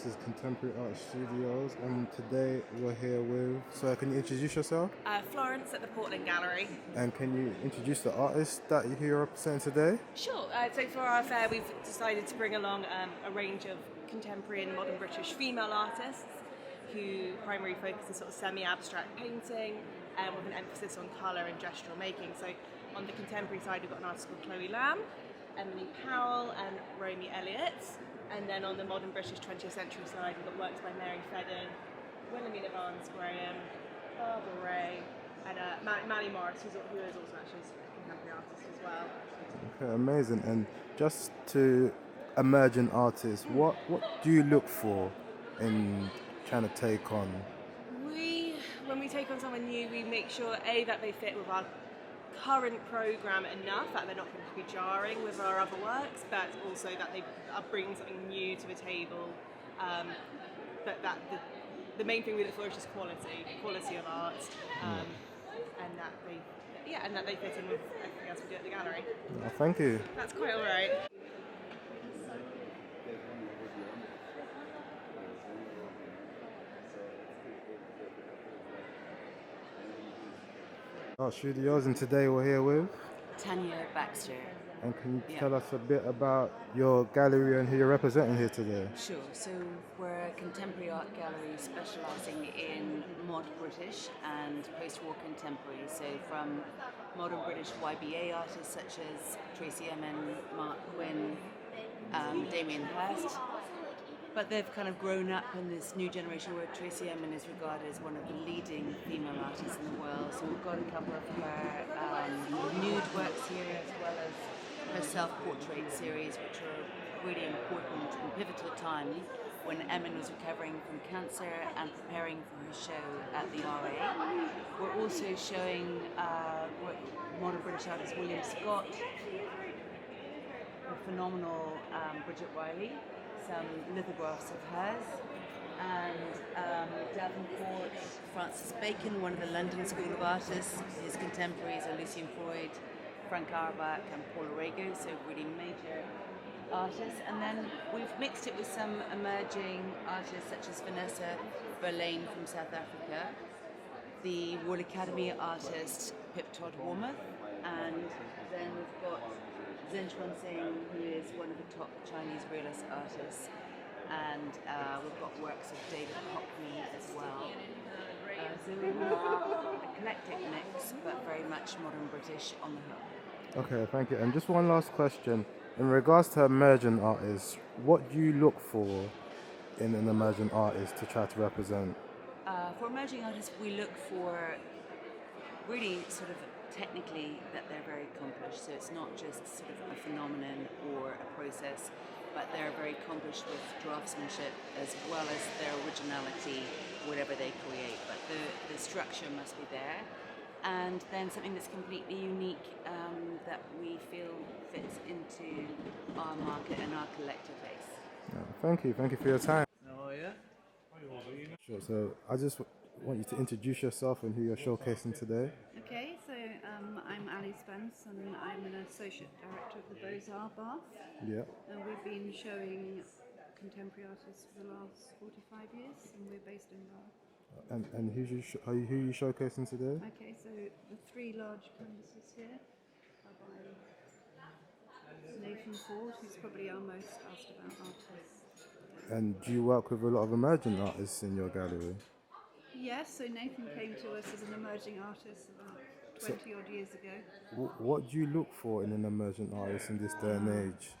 This is Contemporary Art Studios, and today we're here with. So, can you introduce yourself? Florence at the Portland Gallery. And can you introduce the artist that you're here representing today? Sure. So for our fair, we've decided to bring along a range of contemporary and modern British female artists who primarily focus on sort of semi-abstract painting with an emphasis on colour and gestural making. So on the contemporary side, we've got an artist called Chloe Lamb, Emily Powell and Romy Elliott. And then on the modern British 20th century side, we've got works by Mary Fedden, Wilhelmina Barnes-Graham, Barbara Ray, and Mally Morris, who is also actually a contemporary artist as well. Okay, amazing. And just to emerging artists, what do you look for in trying to take on? When we take on someone new, we make sure that they fit with our current programme enough, that they're not going to be jarring with our other works, but also that they are bringing something new to the table. But that the main thing we look for is just quality of art, and that they fit in with everything else we do at the gallery. Well, thank you. That's quite all right. Art Studios, and today we're here with. Tanya Baxter. And can you tell us a bit about your gallery and who you're representing here today? Sure. So we're a contemporary art gallery specialising in modern British and post-war contemporary. So from modern British YBA artists such as Tracy Emin, Mark Quinn, Damien Hirst. But they've kind of grown up in this new generation where Tracy Emin is regarded as one of the leading female artists in the world. So we've got a couple of her nude works here, as well as her self-portrait series, which are really important and pivotal time when Emin was recovering from cancer and preparing for her show at the RA. We're also showing modern British artist William Scott, a phenomenal Bridget Riley, some lithographs of hers, and Davenport, Francis Bacon, one of the London School of Artists. His contemporaries are Lucien Freud, Frank Auerbach and Paula Rego, so really major artists. And then we've mixed it with some emerging artists such as Vanessa Verlaine from South Africa, the Royal Academy artist Pip Todd Wormuth, and then we've got Zhenchuan Singh, who is one of the top Chinese realist artists, and we've got works of David Hockney as well. So we're eclectic mix, but very much modern British on the whole. Okay, thank you. And just one last question. In regards to emerging artists, what do you look for in an emerging artist to try to represent? For emerging artists, we look for really sort of technically that they're very accomplished, so it's not just sort of a phenomenon or a process, but they're very accomplished with draftsmanship as well as their originality, whatever they create, but the structure must be there, and then something that's completely unique that we feel fits into our market and our collector base. Thank you for your time. Oh yeah? Sure, so I just want you to introduce yourself and who you're showcasing today. Okay, so I'm Ali Spence and I'm an Associate Director of the Beaux-Arts Bath. Yeah. And we've been showing contemporary artists for the last 45 years and we're based in Bath. And who you showcasing today? Okay, so the three large canvases here are by Nathan Ford, who's probably our most asked about artist. And do you work with a lot of emerging artists in your gallery? Yes, so Nathan came to us as an emerging artist about 20 odd years ago. What do you look for in an emerging artist in this day and age?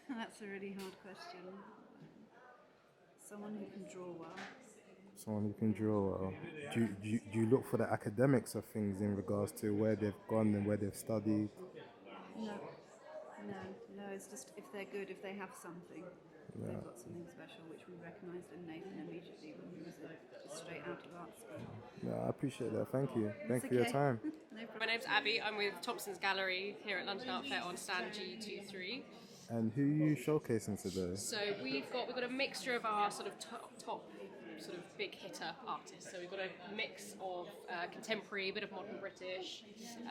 That's a really hard question. Someone who can draw well. Someone who can draw well. Do you look for the academics of things in regards to where they've gone and where they've studied? No, it's just if they're good, if they have something. Yeah. They've got something special, which we recognised in Nathan immediately when he was just straight out of art school. Yeah, I appreciate that. Thank you. Thank you for your okay. time. No problem. My name's Abby. I'm with Thompson's Gallery here at London Art Fair on stand G23. And who are you showcasing today? So we've got a mixture of our sort of top sort of big hitter artists. So we've got a mix of contemporary, a bit of modern British.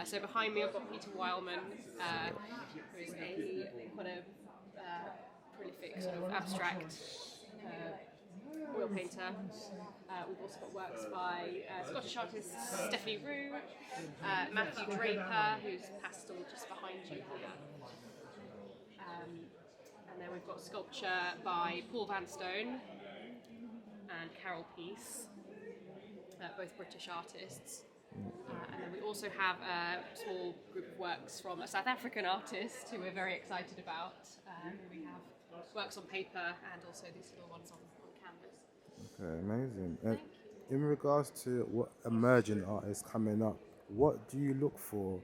So behind me I've got Peter Wildman, who is quite a prolific sort of abstract oil painter. We've also got works by Scottish artist Stony, Matthew Draper, who's pastel just behind you here. And then we've got sculpture by Paul Vanstone and Carol Peace, both British artists. And then we also have a small group of works from a South African artist who we're very excited about. We have works on paper and also these little ones on canvas. Okay, amazing. And in regards to what emerging artists coming up, what do you look for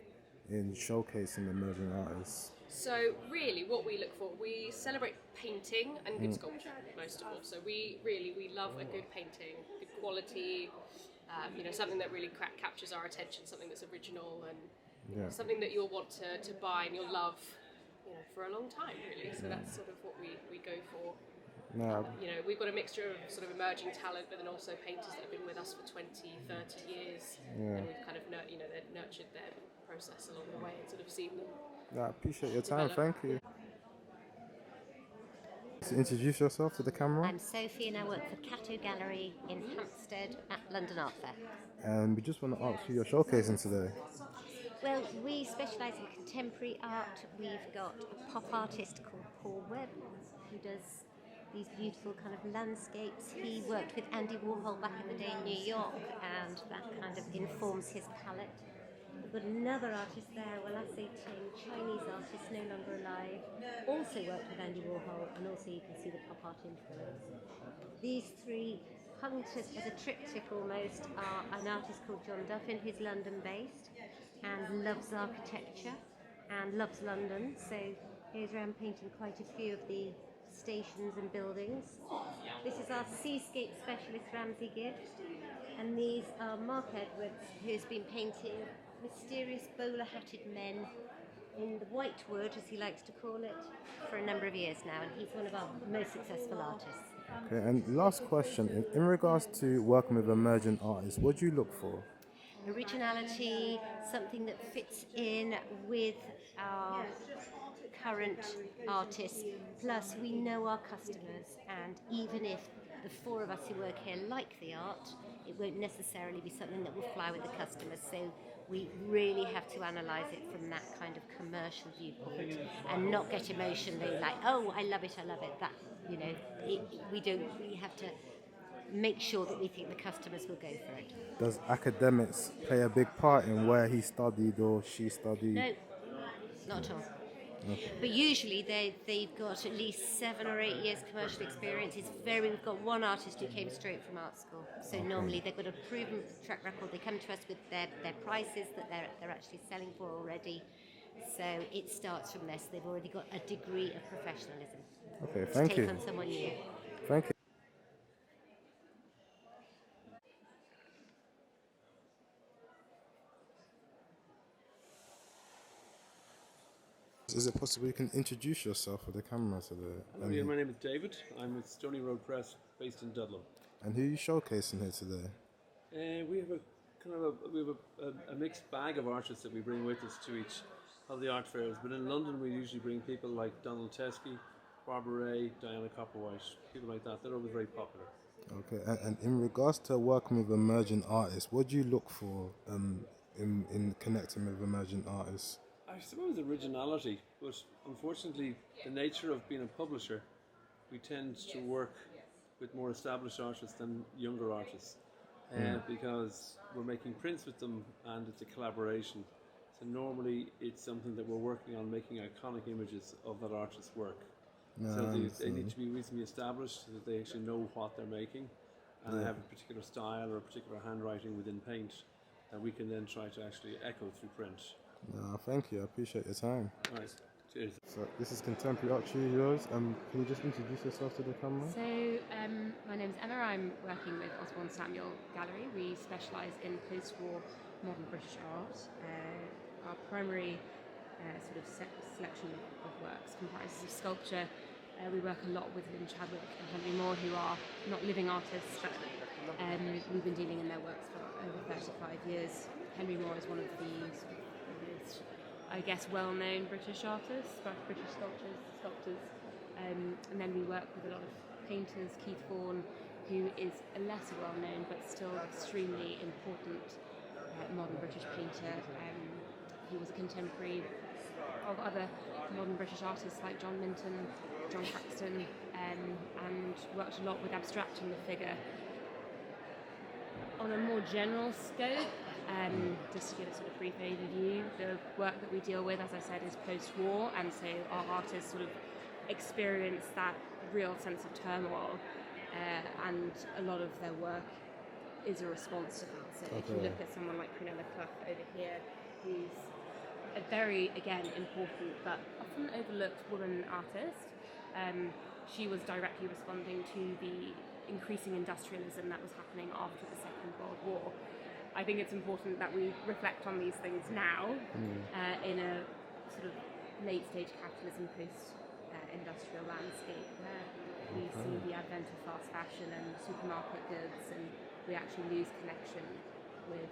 in showcasing emerging artists? So really what we look for, we celebrate painting and good sculpture most of all. So we love a good painting, good quality, something that really captures our attention, something that's original and something that you'll want to buy and you'll love for a long time really. So that's sort of what we go for. We've got a mixture of sort of emerging talent, but then also painters that have been with us for 20, 30 years, and we've kind of they've nurtured their process along the way and sort of seen them. I appreciate your time. develop. Thank you. So introduce yourself to the camera. I'm Sophie and I work for Cato Gallery in Hampstead at London Art Fair. And we just want to ask who you're showcasing today. Well, we specialise in contemporary art. We've got a pop artist called Paul Webb who does these beautiful kind of landscapes. He worked with Andy Warhol back in the day in New York, and that kind of informs his palette. We've got another artist there, well, I say Ting, Chinese artist, no longer alive, also worked with Andy Warhol, and also you can see the pop art influence. These three, hung as a triptych almost, are an artist called John Duffin, who's London-based, and loves architecture, and loves London, so goes around painting quite a few of the stations and buildings. This is our seascape specialist, Ramsey Gibbs, and these are Mark Edwards, who's been painting mysterious bowler-hatted men in the white wood, as he likes to call it, for a number of years now, and he's one of our most successful artists. Okay, and last question, in regards to working with emerging artists, what do you look for? Originality, something that fits in with our current artists, plus we know our customers, and even if the four of us who work here like the art, it won't necessarily be something that will fly with the customers, so we really have to analyse it from that kind of commercial viewpoint and not get emotionally like, oh, I love it, that, we have to make sure that we think the customers will go for it. Does academics play a big part in where he studied or she studied? No, not at all. Okay. But usually they've got at least 7 or 8 years commercial experience. We've got one artist who came straight from art school. So normally they've got a proven track record. They come to us with their prices that they're actually selling for already. So it starts from this. They've already got a degree of professionalism. Okay, thank you. To take on someone new. Thank you. Is it possible you can introduce yourself with the camera today? Yeah, my name is David. I'm with Stony Road Press, based in Dublin. And who are you showcasing here today? We have a mixed bag of artists that we bring with us to each of the art fairs. But in London, we usually bring people like Donald Teskey, Barbara Ray, Diana Copperwhite, people like that. They're always very popular. Okay, and in regards to working with emerging artists, what do you look for in connecting with emerging artists? I suppose originality, but unfortunately the nature of being a publisher, we tend to work with more established artists than younger artists because we're making prints with them and it's a collaboration. So normally it's something that we're working on, making iconic images of that artist's work. So they need to be reasonably established so that they actually know what they're making and they have a particular style or a particular handwriting within paint that we can then try to actually echo through print. No, thank you. I appreciate your time. All right. Cheers. So this is Contemporary Art Studios. Can you just introduce yourself to the camera? So my name is Emma. I'm working with Osborne Gallery. We specialise in post-war modern British art. Our primary sort of selection of works comprises of sculpture. We work a lot with Lynn Chadwick and Henry Moore, who are not living artists, but we've been dealing in their works for over 35 years. Henry Moore is one of the most, I guess, well-known British artists, British sculptors. And then we work with a lot of painters, Keith Vaughan, who is a less well-known but still extremely important modern British painter. He was a contemporary of other modern British artists like John Minton, John Craxton, and worked a lot with abstracting the figure. On a more general scope, just to give a sort of brief overview, the work that we deal with, as I said, is post-war, and so our artists sort of experience that real sense of turmoil, and a lot of their work is a response to that. So if you look at someone like Prunella Clough over here, who's a very, again, important but often overlooked woman artist, she was directly responding to the increasing industrialism that was happening after the Second World War. I think it's important that we reflect on these things now, in a sort of late-stage capitalism, post-industrial landscape where we see the advent of fast fashion and supermarket goods, and we actually lose connection with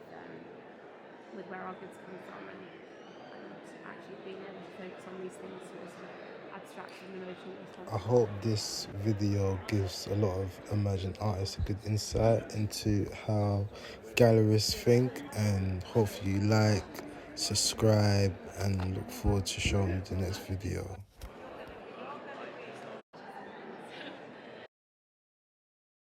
where our goods come from, and actually being able to focus on these things with sort of abstract and emotional response. I hope this video gives a lot of emerging artists a good insight into how gallerists think, and hopefully you like, subscribe, and look forward to showing you the next video.